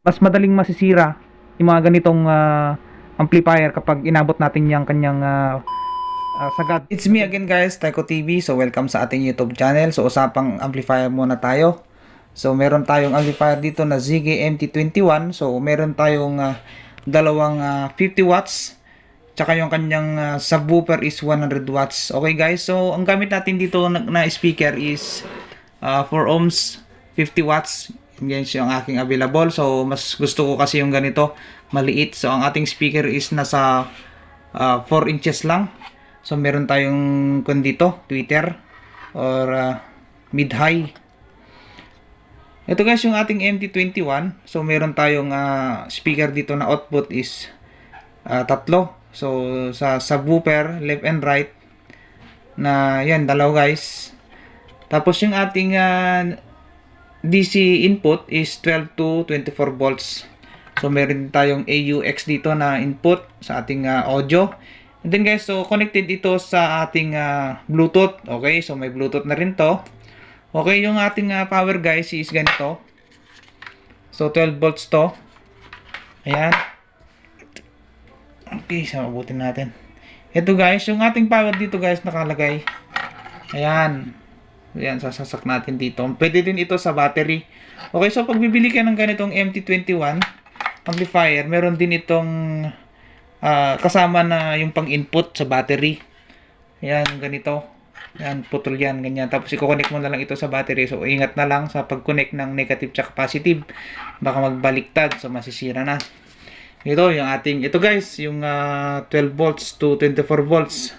mas madaling masisira yung mga ganitong amplifier kapag inabot natin yung kanyang sagad. It's me again guys, Tycho TV. So welcome sa ating YouTube channel. So usapang amplifier muna tayo. So meron tayong amplifier dito na ZG MT21. So meron tayong dalawang 50 watts. Tsaka yung kanyang subwoofer is 100 watts. Okay guys, so ang gamit natin dito na speaker is 4 ohms, 50 watts. Yan yung aking available. So mas gusto ko kasi yung ganito, maliit. So ang ating speaker is nasa 4 inches lang. So meron tayong dito, tweeter or mid-high. Ito guys yung ating MT21. So meron tayong speaker dito na output is tatlo. So sa subwoofer left and right na yan, dalawa guys. Tapos yung ating DC input is 12 to 24 volts. So meron tayong AUX dito na input sa ating audio. And then guys, so connected ito sa ating Bluetooth. Okay, so may Bluetooth na rin to. Okay, yung ating power guys is ganito. So 12 volts to. Ayan. Okay, so mabutin natin. Ito guys, yung ating power dito guys nakalagay. Ayan. Ayan, sasasak natin dito. Pwede din ito sa battery. Okay, so pag bibili ka ng ganitong MT21 amplifier, meron din itong kasama na yung pang-input sa battery. Ayan, ganito. Ayan, putol yan, ganyan. Tapos i-connect mo na lang ito sa battery. So, ingat na lang sa pag-connect ng negative tsaka positive. Baka magbaliktad, so masisira na. Ito, yung ating, ito guys, yung 12 volts to 24 volts.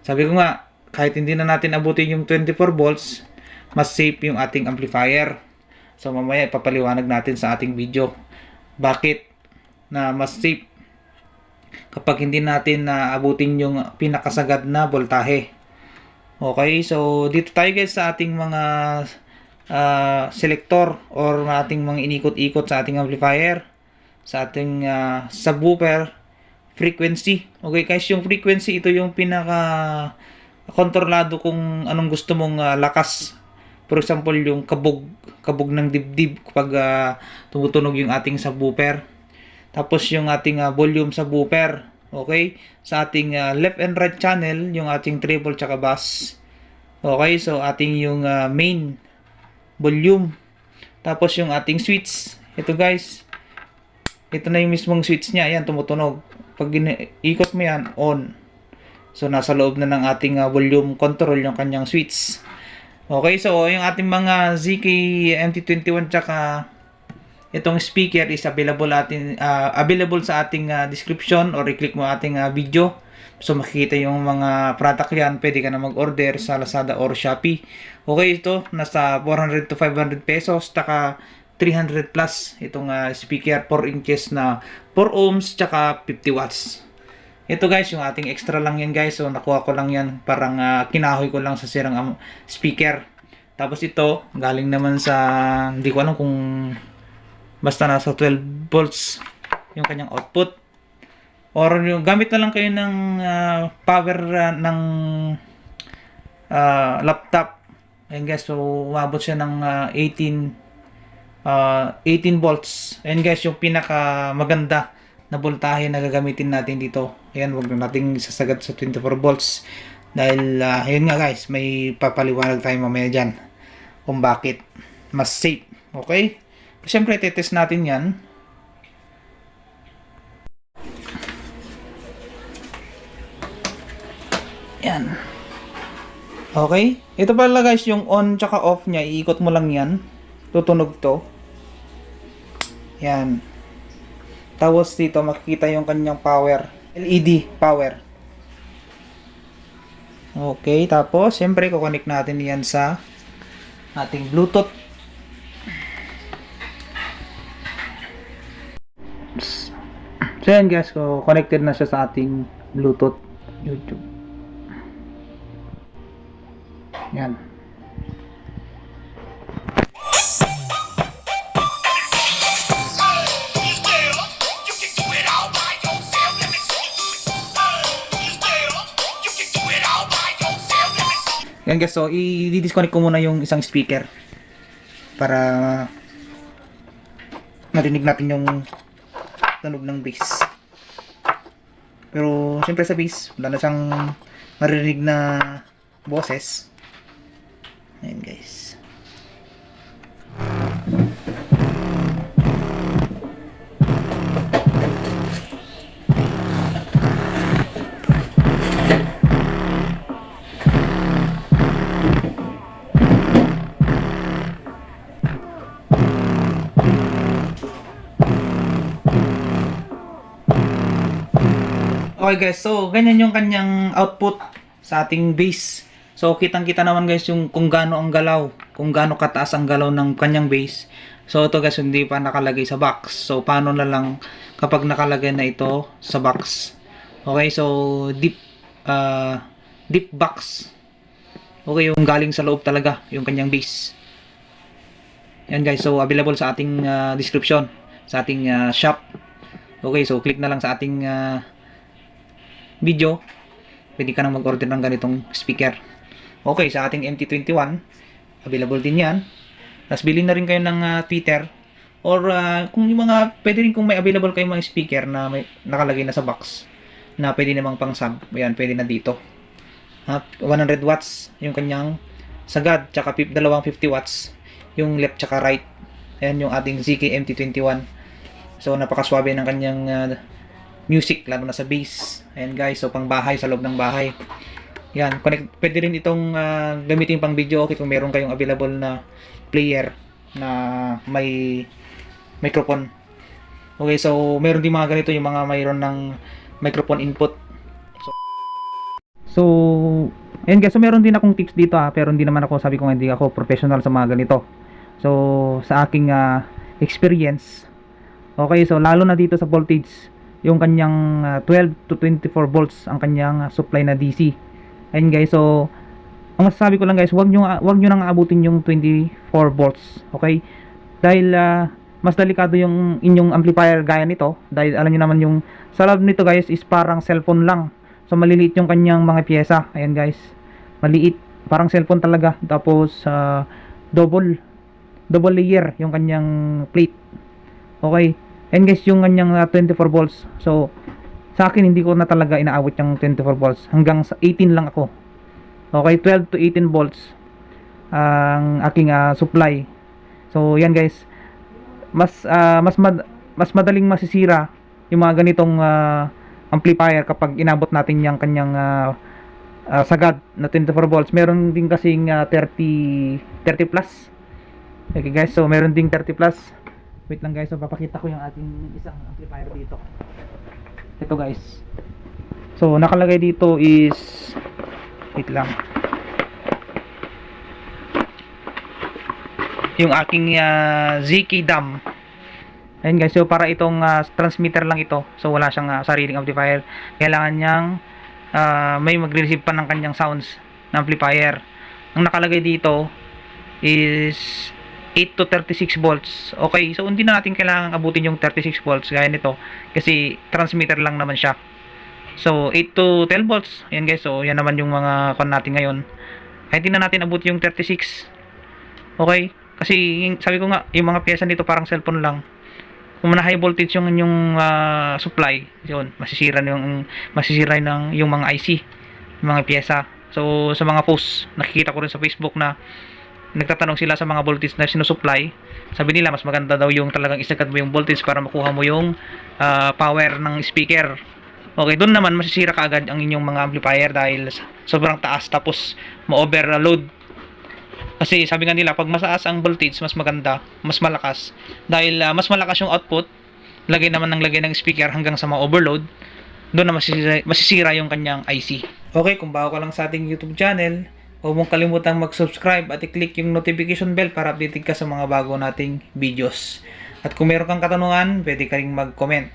Sabi ko nga, kahit hindi na natin abutin yung 24 volts, mas safe yung ating amplifier. So mamaya ipapaliwanag natin sa ating video bakit na mas safe kapag hindi natin abutin yung pinakasagad na voltahe. Okay, so dito tayo guys sa ating mga selector or ating mga inikot-ikot sa ating amplifier, sa ating subwoofer frequency. Okay guys, yung frequency ito yung pinaka kontrolado kung anong gusto mong lakas. For example, yung kabog ng dibdib kapag tumutunog yung ating subwoofer. Tapos yung ating volume subwoofer. Okay? Sa ating left and right channel, yung ating treble tsaka bass. Okay? So ating yung main volume. Tapos yung ating switch. Ito guys. Ito na yung mismong switch niya. Ayan, tumutunog. Pag ikot mo yan, on. So, nasa loob na ng ating volume control yung kanyang switch. Okay, so yung ating mga ZK MT21 tsaka itong speaker is available sa ating description or i-click mo ating video. So, makikita yung mga product yan. Pwede ka na mag-order sa Lazada or Shopee. Okay, ito nasa 400 to 500 pesos tsaka 300 plus itong speaker 4 inches na 4 ohms tsaka 50 watts. Ito guys, yung ating extra lang yan guys. So nakuha ko lang yan, parang kinahoy ko lang sa sirang speaker. Tapos ito, galing naman sa, hindi ko alam kung basta nasa 12 volts yung kanyang output. Or yung gamit na lang kayo ng power ng laptop. Ayan guys, so umabot siya ng 18 volts. Ayan guys, yung pinaka maganda na voltahe na gagamitin natin dito. Ayan, wag na nating sasagad sa 24 volts. Dahil, yun nga guys, may papaliwanag tayo mamaya dyan kung bakit mas safe. Okay? Siyempre, tetest natin yan. Yan. Okay? Ito pala guys, yung on tsaka off niya, iikot mo lang yan. Tutunog to. Yan. Tapos dito makikita yung kanyang power, LED power. Okay, tapos siyempre kukonek natin yan sa ating Bluetooth. So yan guys, connected na siya sa ating Bluetooth YouTube. Yan. Yan guys, so i-disconnect ko muna yung isang speaker para marinig natin yung tunog ng bass. Pero siyempre sa bass, wala na siyang maririnig na boses. Ayan guys. Okay guys, so ganyan yung kanyang output sa ating bass. So kitang-kita naman guys yung kung gaano ang galaw, kung gaano kataas ang galaw ng kanyang bass. So ito guys, hindi pa nakalagay sa box. So paano na lang kapag nakalagay na ito sa box. Okay, so deep box. Okay, yung galing sa loob talaga yung kanyang bass. Yan guys, so available sa ating description, sa ating shop. Okay, so click na lang sa ating video, pwede ka nang mag-order ng ganitong speaker. Okay, sa ating MT21 available din yan. Tapos bilhin na rin kayo ng Twitter, or kung yung mga, pwede rin kung may available kayong mga speaker na may nakalagay na sa box na pwede namang pang sub, ayan, pwede na dito. At 100 watts yung kanyang sagad, tsaka 250 watts yung left tsaka right. Ayan yung ating ZK MT21. So napakaswabe ng kanyang music, lalo na sa bass. Ayan guys, so pang bahay, sa loob ng bahay. Yan, pwede rin itong gamitin pang video okay kung meron kayong available na player na may microphone. Okay, so meron din mga ganito, yung mga mayroon ng microphone input. So ayan guys, so meron din akong tips dito pero hindi naman ako, sabi ko hindi ako professional sa mga ganito. So sa aking experience, okay, so lalo na dito sa voltage, yung kanyang 12 to 24 volts ang kanyang supply na DC. Ayun guys, so ang masasabi ko lang guys, wag nyo nang aabutin yung 24 volts, okay? Dahil mas delikado yung inyong amplifier gaya nito, dahil alam niyo naman yung sa loob nito guys is parang cellphone lang. So maliliit yung kanyang mga pyesa. Ayan guys, maliit, parang cellphone talaga. Tapos double layer yung kanyang plate. Okay. And guys, yung kanyang 24 volts. So, sa akin, hindi ko na talaga inaabot yung 24 volts. Hanggang sa 18 lang ako. Okay, 12 to 18 volts ang aking supply. So, yan guys. Mas madaling masisira yung mga ganitong amplifier kapag inabot natin yung kanyang sagad na 24 volts. Meron din kasing 30 plus. Okay guys, so meron ding 30 plus. Wait lang guys, so papakita ko yung ating isang amplifier dito. Ito guys. So nakalagay dito is, wait lang, yung aking ZK DAM. Ayun guys, so para itong transmitter lang ito. So wala siyang sariling amplifier. Kailangan niyang may magre-receive pa ng kanyang sounds na amplifier. Ang nakalagay dito is 8 to 36 volts. Okay, so hindi na natin kailangan abutin yung 36 volts gaya nito kasi transmitter lang naman siya. So 8 to 12 volts. Ayan guys, so yan naman yung mga kon natin ngayon. Kaya hindi na natin abutin yung 36. Okay, kasi sabi ko nga, yung mga pyesa nito parang cellphone lang. Kung na high voltage yung inyong supply, yun, masisira ng yung mga IC, yung mga pyesa. So sa mga posts, nakikita ko rin sa Facebook na nagtatanong sila sa mga voltage na sinusupply. Sabi nila mas maganda daw yung talagang isagad mo yung voltage para makuha mo yung power ng speaker. Okay, doon naman masisira kaagad ang inyong mga amplifier dahil sobrang taas, tapos ma-overload. Kasi sabi nga nila, pag mataas ang voltage, mas maganda, mas malakas. Dahil mas malakas yung output, lagay naman ng speaker hanggang sa ma-overload, doon na masisira yung kanyang IC. Okay, kung bago ka lang sa ating YouTube channel, huwag mong kalimutang mag-subscribe at i-click yung notification bell para updated ka sa mga bago nating videos. At kung meron kang katanungan, pwede ka ring mag-comment.